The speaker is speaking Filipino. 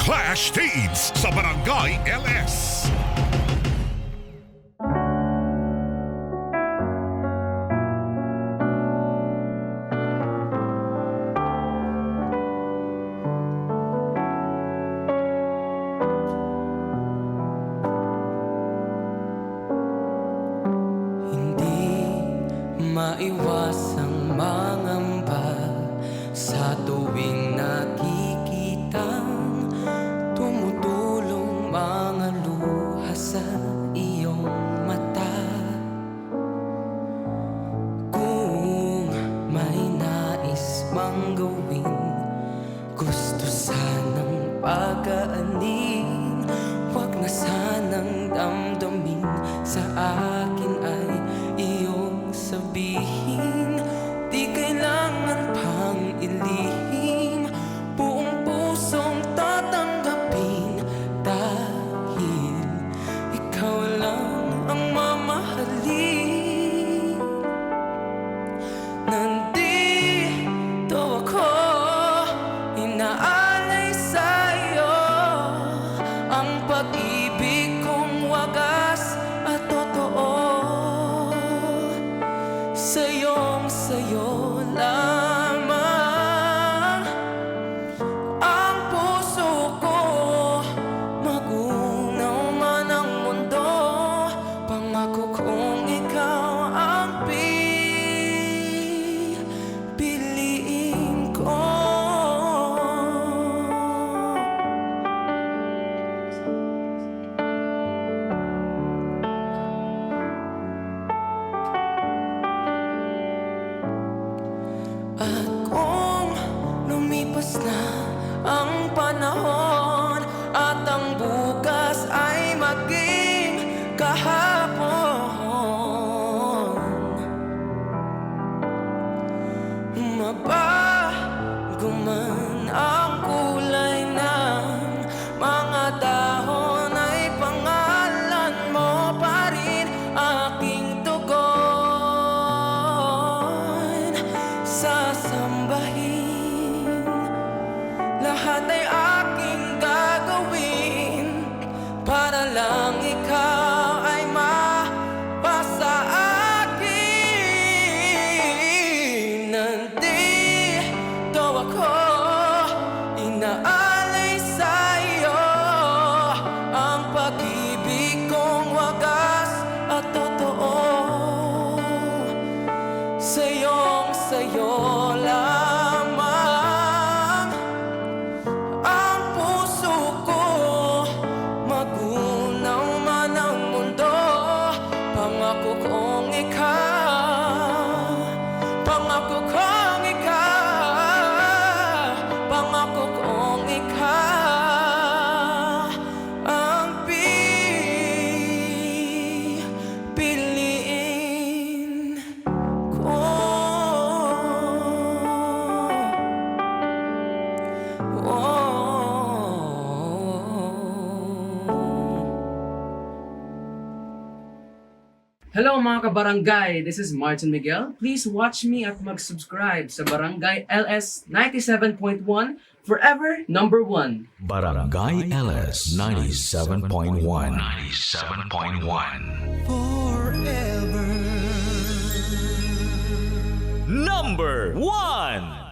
Clash Teens sa Barangay LS. Maiwasang mangamba sa tuwing nakikitang tumutulong mga luha sa iyong mata. Kung may nais mang gawin, gusto sanang pagaanin, wag na sanang damdamin, sa akin ay iyong sabihin. Di kailangan pang ilihim, buong pusong tatanggapin, dahil ikaw lang ang mamahalin. Nandito ako, inaalay sa'yo ang pag-ibig kong wagas at totoo. Sa'yo lamang ang puso ko, magunaw man ang mundo, pangako kong ikaw ang pipiliin ko. At kung lumipas na ang panahon at ang bukas ay maging kahapon, mabago man ang kulay ng mga dahon, ay pangalan mo pa rin aking tugon. Sasambahin, lahat ay aking gagawin para lang ikaw ay mapasa akin. Nandito ako, inaalay sa'yo ang pag-ibig kong wagas at totoo. Sa'yo lamang ang puso ko, magunaw man ang mundo, pangako kong ikaw, pangako kong ikaw, pangako kong ikaw ang pipiliin ko. Hello mga kabarangay, this is Martin Miguel. Please watch me at mag-subscribe sa Barangay LS 97.1, forever number 1. Barangay LS 97.1. 97.1. Forever Number 1.